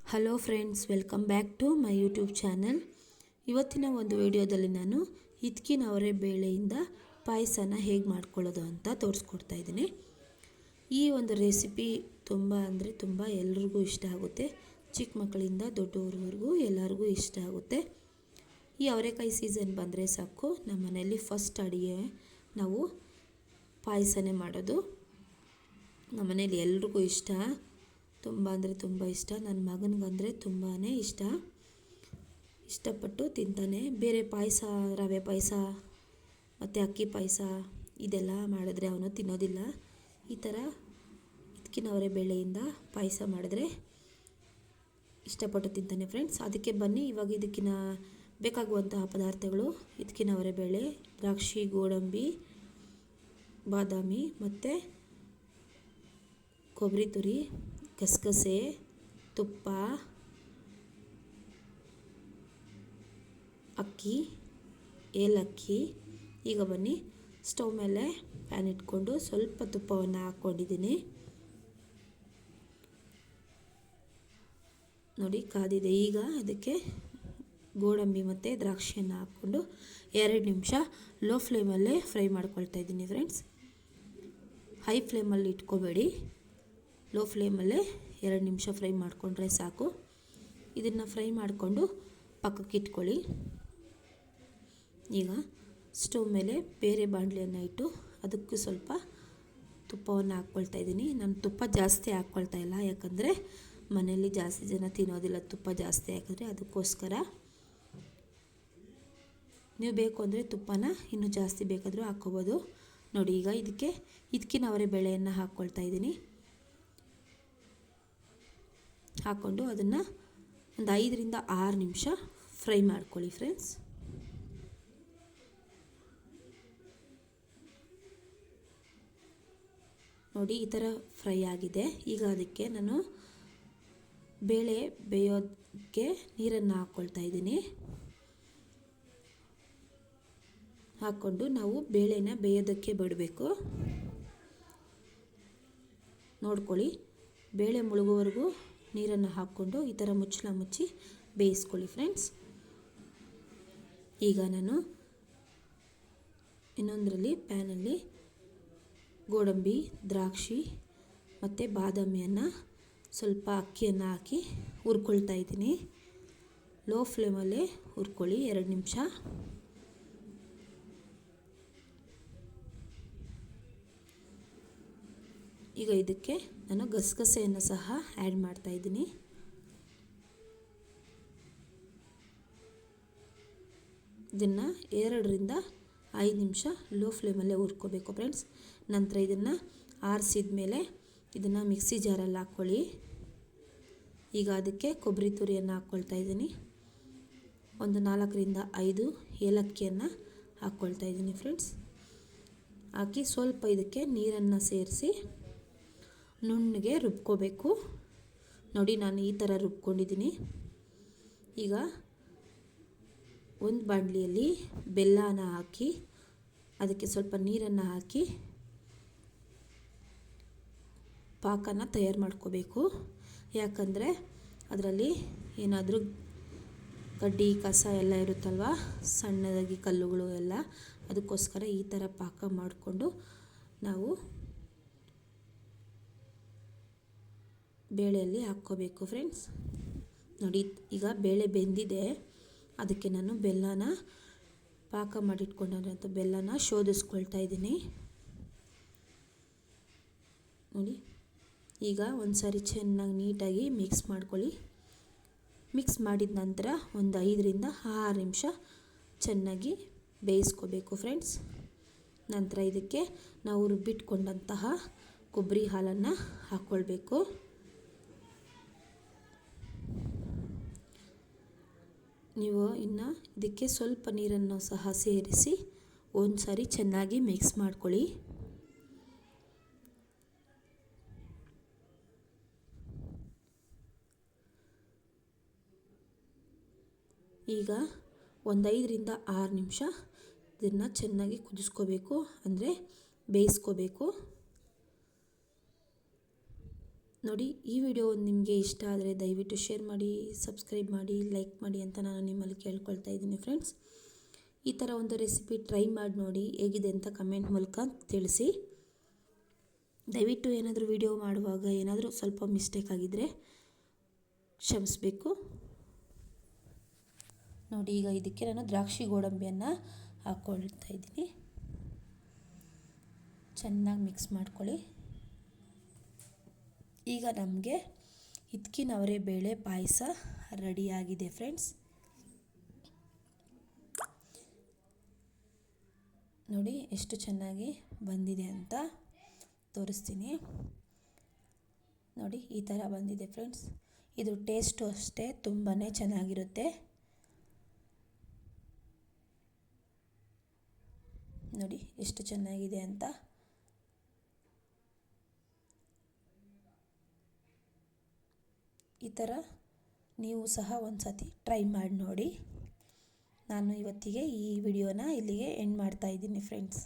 Hello friends, welcome back to my YouTube channel. ಇವತ್ತಿನ ಒಂದು ವಿಡಿಯೋದಲ್ಲಿ ನಾನು ಹಿತ್ಕಿನ ಅವರೆ ಬೇಳೆಯಿಂದ ಪಾಯಸನ ಹೇಗೆ ಮಾಡ್ಕೊಳ್ಳೋದು ಅಂತ ತೋರಿಸ್ಕೊಡ್ತಾ ಇದ್ದೀನಿ. ಈ ಒಂದು ರೆಸಿಪಿ ತುಂಬ ಅಂದರೆ ತುಂಬ ಎಲ್ರಿಗೂ ಇಷ್ಟ ಆಗುತ್ತೆ. ಚಿಕ್ಕ ಮಕ್ಕಳಿಂದ ದೊಡ್ಡವ್ರವರೆಗೂ ಎಲ್ಲರಿಗೂ ಇಷ್ಟ ಆಗುತ್ತೆ. ಈ ಅವರೆಕಾಯಿ ಸೀಸನ್ ಬಂದರೆ ಸಾಕು, ನಮ್ಮ ಮನೆಯಲ್ಲಿ ಫಸ್ಟ್ ಅಡುಗೆ ನಾವು ಪಾಯಸನೇ ಮಾಡೋದು. ನಮ್ಮ ಮನೇಲಿ ಎಲ್ರಿಗೂ ಇಷ್ಟ, ತುಂಬ ಅಂದರೆ ತುಂಬ ಇಷ್ಟ. ನನ್ನ ಮಗನಿಗಂದರೆ ತುಂಬಾ ಇಷ್ಟಪಟ್ಟು ತಿಂತಾನೆ. ಬೇರೆ ಪಾಯಸ, ರವೆ ಪಾಯಸ ಮತ್ತು ಅಕ್ಕಿ ಪಾಯಸ ಇದೆಲ್ಲ ಮಾಡಿದ್ರೆ ಅವನು ತಿನ್ನೋದಿಲ್ಲ. ಈ ಥರ ಹಿತ್ಕಿನ ಅವರೆ ಬೇಳೆಯಿಂದ ಪಾಯಸ ಮಾಡಿದ್ರೆ ಇಷ್ಟಪಟ್ಟು ತಿಂತಾನೆ ಫ್ರೆಂಡ್ಸ್. ಅದಕ್ಕೆ ಬನ್ನಿ, ಇವಾಗ ಇದಕ್ಕಿನ ಬೇಕಾಗುವಂತಹ ಪದಾರ್ಥಗಳು: ಹಿತ್ಕಿನ ಅವರೆ ಬೇಳೆ, ದ್ರಾಕ್ಷಿ, ಗೋಡಂಬಿ, ಬಾದಾಮಿ ಮತ್ತು ಕೊಬ್ಬರಿ ತುರಿ, ಗಸಗಸೆ, ತುಪ್ಪ, ಅಕ್ಕಿ, ಏಲಕ್ಕಿ. ಈಗ ಬನ್ನಿ, ಸ್ಟವ್ ಮೇಲೆ ಪ್ಯಾನ್ ಇಟ್ಕೊಂಡು ಸ್ವಲ್ಪ ತುಪ್ಪವನ್ನು ಹಾಕ್ಕೊಂಡಿದ್ದೀನಿ. ನೋಡಿ, ಕಾದಿದೆ. ಈಗ ಅದಕ್ಕೆ ಗೋಡಂಬಿ ಮತ್ತು ದ್ರಾಕ್ಷಿಯನ್ನು ಹಾಕ್ಕೊಂಡು 2 ನಿಮಿಷ ಲೋ ಫ್ಲೇಮಲ್ಲೇ ಫ್ರೈ ಮಾಡ್ಕೊಳ್ತಾ ಇದ್ದೀನಿ ಫ್ರೆಂಡ್ಸ್. ಹೈ ಫ್ಲೇಮಲ್ಲಿ ಇಟ್ಕೋಬೇಡಿ, ಲೋ ಫ್ಲೇಮಲ್ಲೇ 2 ನಿಮಿಷ ಫ್ರೈ ಮಾಡಿಕೊಂಡ್ರೆ ಸಾಕು. ಇದನ್ನು ಫ್ರೈ ಮಾಡಿಕೊಂಡು ಪಕ್ಕಕ್ಕೆ ಇಟ್ಕೊಳ್ಳಿ. ಈಗ ಸ್ಟವ್ ಮೇಲೆ ಬೇರೆ ಬಾಣಲೆಯನ್ನು ಇಟ್ಟು ಅದಕ್ಕೂ ಸ್ವಲ್ಪ ತುಪ್ಪವನ್ನು ಹಾಕ್ಕೊಳ್ತಾ ಇದ್ದೀನಿ. ನಾನು ತುಪ್ಪ ಜಾಸ್ತಿ ಹಾಕ್ಕೊಳ್ತಾ ಇಲ್ಲ, ಯಾಕಂದರೆ ಮನೆಯಲ್ಲಿ ಜಾಸ್ತಿ ಜನ ತಿನ್ನೋದಿಲ್ಲ ತುಪ್ಪ ಜಾಸ್ತಿ ಹಾಕಿದ್ರೆ. ಅದಕ್ಕೋಸ್ಕರ ನೀವು ಬೇಕು ಅಂದರೆ ತುಪ್ಪನ ಇನ್ನೂ ಜಾಸ್ತಿ ಬೇಕಾದರೂ ಹಾಕ್ಕೋಬೋದು. ನೋಡಿ, ಈಗ ಇದಕ್ಕೆ ಹಿತ್ಕಿನ ಅವರೆ ಬೇಳೆಯನ್ನು ಹಾಕ್ಕೊಳ್ತಾ ಇದ್ದೀನಿ. ಹಾಕ್ಕೊಂಡು ಅದನ್ನು ಒಂದು 5 ರಿಂದ 6 ನಿಮಿಷ ಫ್ರೈ ಮಾಡ್ಕೊಳ್ಳಿ ಫ್ರೆಂಡ್ಸ್. ನೋಡಿ, ಈ ಥರ ಫ್ರೈ ಆಗಿದೆ. ಈಗ ಅದಕ್ಕೆ ನಾನು ಬೇಳೆ ಬೇಯೋದಕ್ಕೆ ನೀರನ್ನು ಹಾಕ್ಕೊಳ್ತಾ ಇದ್ದೀನಿ. ಹಾಕ್ಕೊಂಡು ನಾವು ಬೇಳೆನ ಬೇಯೋದಕ್ಕೆ ಬಿಡಬೇಕು. ನೋಡ್ಕೊಳ್ಳಿ, ಬೇಳೆ ಮುಳುಗೋವರೆಗೂ ನೀರನ್ನು ಹಾಕ್ಕೊಂಡು ಈ ಥರ ಮುಚ್ಚಳ ಮುಚ್ಚಿ ಬೇಯಿಸ್ಕೊಳ್ಳಿ ಫ್ರೆಂಡ್ಸ್. ಈಗ ನಾನು ಇನ್ನೊಂದರಲ್ಲಿ ಪ್ಯಾನಲ್ಲಿ ಗೋಡಂಬಿ, ದ್ರಾಕ್ಷಿ ಮತ್ತು ಬಾದಾಮಿಯನ್ನು, ಸ್ವಲ್ಪ ಅಕ್ಕಿಯನ್ನು ಹಾಕಿ ಹುರ್ಕೊಳ್ತಾ ಇದ್ದೀನಿ. ಲೋ ಫ್ಲೇಮಲ್ಲೇ ಹುರ್ಕೊಳ್ಳಿ 2 ನಿಮಿಷ. ಈಗ ಇದಕ್ಕೆ ನಾನು ಗಸಗಸೆಯನ್ನು ಸಹ ಆ್ಯಡ್ ಮಾಡ್ತಾ ಇದ್ದೀನಿ. ಇದನ್ನು 2 ರಿಂದ 5 ನಿಮಿಷ ಲೋ ಫ್ಲೇಮಲ್ಲೇ ಹುರ್ಕೋಬೇಕು ಫ್ರೆಂಡ್ಸ್. ನಂತರ ಇದನ್ನು ಆರಿಸಿದ ಮೇಲೆ ಇದನ್ನು ಮಿಕ್ಸಿ ಜಾರಲ್ಲಿ ಹಾಕ್ಕೊಳ್ಳಿ. ಈಗ ಅದಕ್ಕೆ ಕೊಬ್ಬರಿ ತುರಿಯನ್ನು ಹಾಕ್ಕೊಳ್ತಾ ಇದ್ದೀನಿ. ಒಂದು 4 ರಿಂದ 5 ಏಲಕ್ಕಿಯನ್ನು ಹಾಕ್ಕೊಳ್ತಾ ಇದ್ದೀನಿ ಫ್ರೆಂಡ್ಸ್. ಹಾಕಿ ಸ್ವಲ್ಪ ಇದಕ್ಕೆ ನೀರನ್ನು ಸೇರಿಸಿ ನುಣ್ಣಗೆ ರುಬ್ಕೋಬೇಕು. ನೋಡಿ, ನಾನು ಈ ಥರ ರುಬ್ಕೊಂಡಿದ್ದೀನಿ. ಈಗ ಒಂದು ಬಾಣಲಿಯಲ್ಲಿ ಬೆಲ್ಲನ ಹಾಕಿ ಅದಕ್ಕೆ ಸ್ವಲ್ಪ ನೀರನ್ನು ಹಾಕಿ ಪಾಕನ ತಯಾರು ಮಾಡ್ಕೋಬೇಕು. ಯಾಕಂದರೆ ಅದರಲ್ಲಿ ಏನಾದರೂ ಕಡ್ಡಿ ಕಸ ಎಲ್ಲ ಇರುತ್ತಲ್ವ, ಸಣ್ಣದಾಗಿ ಕಲ್ಲುಗಳು ಎಲ್ಲ, ಅದಕ್ಕೋಸ್ಕರ ಈ ಥರ ಪಾಕ ಮಾಡಿಕೊಂಡು ನಾವು ಬೇಳೆಯಲ್ಲಿ ಹಾಕ್ಕೋಬೇಕು ಫ್ರೆಂಡ್ಸ್. ನೋಡಿ, ಈಗ ಬೇಳೆ ಬೆಂದಿದೆ. ಅದಕ್ಕೆ ನಾನು ಬೆಲ್ಲನ, ಪಾಕ ಮಾಡಿಟ್ಕೊಂಡಿರೋಂಥ ಬೆಲ್ಲನ ಶೋಧಿಸ್ಕೊಳ್ತಾ ಇದ್ದೀನಿ. ನೋಡಿ, ಈಗ ಒಂದು ಸಾರಿ ಚೆನ್ನಾಗಿ ನೀಟಾಗಿ ಮಿಕ್ಸ್ ಮಾಡ್ಕೊಳ್ಳಿ. ಮಿಕ್ಸ್ ಮಾಡಿದ ನಂತರ ಒಂದು 5 ರಿಂದ 6 ನಿಮಿಷ ಚೆನ್ನಾಗಿ ಬೇಯಿಸ್ಕೋಬೇಕು ಫ್ರೆಂಡ್ಸ್. ನಂತರ ಇದಕ್ಕೆ ನಾವು ರುಬ್ಬಿಟ್ಕೊಂಡಂತಹ ಕೊಬ್ಬರಿ ಹಾಲನ್ನು ಹಾಕ್ಕೊಳ್ಬೇಕು. ನೀವು ಇನ್ನು ಇದಕ್ಕೆ ಸ್ವಲ್ಪ ನೀರನ್ನು ಸಹ ಸೇರಿಸಿ ಒಂದು ಸಾರಿ ಚೆನ್ನಾಗಿ ಮಿಕ್ಸ್ ಮಾಡ್ಕೊಳ್ಳಿ. ಈಗ ಒಂದು 5 ರಿಂದ 6 ನಿಮಿಷ ಇದನ್ನು ಚೆನ್ನಾಗಿ ಕುದಿಸ್ಕೋಬೇಕು, ಅಂದರೆ ಬೇಯಿಸ್ಕೋಬೇಕು. ನೋಡಿ, ಈ ವಿಡಿಯೋ ನಿಮಗೆ ಇಷ್ಟ ಆದರೆ ದಯವಿಟ್ಟು ಶೇರ್ ಮಾಡಿ, ಸಬ್ಸ್ಕ್ರೈಬ್ ಮಾಡಿ, ಲೈಕ್ ಮಾಡಿ ಅಂತ ನಾನು ನಿಮ್ಮಲ್ಲಿ ಕೇಳ್ಕೊಳ್ತಾ ಇದ್ದೀನಿ ಫ್ರೆಂಡ್ಸ್. ಈ ಥರ ಒಂದು ರೆಸಿಪಿ ಟ್ರೈ ಮಾಡಿ ನೋಡಿ, ಹೇಗಿದೆ ಅಂತ ಕಮೆಂಟ್ ಮೂಲಕ ತಿಳಿಸಿ. ದಯವಿಟ್ಟು ಏನಾದರೂ ವಿಡಿಯೋ ಮಾಡುವಾಗ ಏನಾದರೂ ಸ್ವಲ್ಪ ಮಿಸ್ಟೇಕ್ ಆಗಿದ್ದರೆ ಕ್ಷಮಿಸಬೇಕು. ನೋಡಿ, ಈಗ ಇದಕ್ಕೆ ನಾನು ದ್ರಾಕ್ಷಿ ಗೋಡಂಬಿಯನ್ನು ಹಾಕ್ಕೊಳ್ತಾ ಇದ್ದೀನಿ. ಚೆನ್ನಾಗಿ ಮಿಕ್ಸ್ ಮಾಡ್ಕೊಳ್ಳಿ. ಈಗ ನಮಗೆ ಹಿತ್ಕಿನವರೆ ಬೇಳೆ ಪಾಯಸ ರೆಡಿಯಾಗಿದೆ ಫ್ರೆಂಡ್ಸ್. ನೋಡಿ ಎಷ್ಟು ಚೆನ್ನಾಗಿ ಬಂದಿದೆ ಅಂತ ತೋರಿಸ್ತೀನಿ. ನೋಡಿ, ಈ ಥರ ಬಂದಿದೆ ಫ್ರೆಂಡ್ಸ್. ಇದು ಟೇಸ್ಟು ಅಷ್ಟೇ ತುಂಬಾ ಚೆನ್ನಾಗಿರುತ್ತೆ. ನೋಡಿ ಎಷ್ಟು ಚೆನ್ನಾಗಿದೆ ಅಂತ. ಈ ಥರ ನೀವು ಸಹ ಒಂದು ಸತಿ ಟ್ರೈ ಮಾಡಿ ನೋಡಿ. ನಾನು ಇವತ್ತಿಗೆ ಈ ವಿಡಿಯೋನ ಇಲ್ಲಿಗೆ ಎಂಡ್ ಮಾಡ್ತಾ ಇದ್ದೀನಿ ಫ್ರೆಂಡ್ಸ್.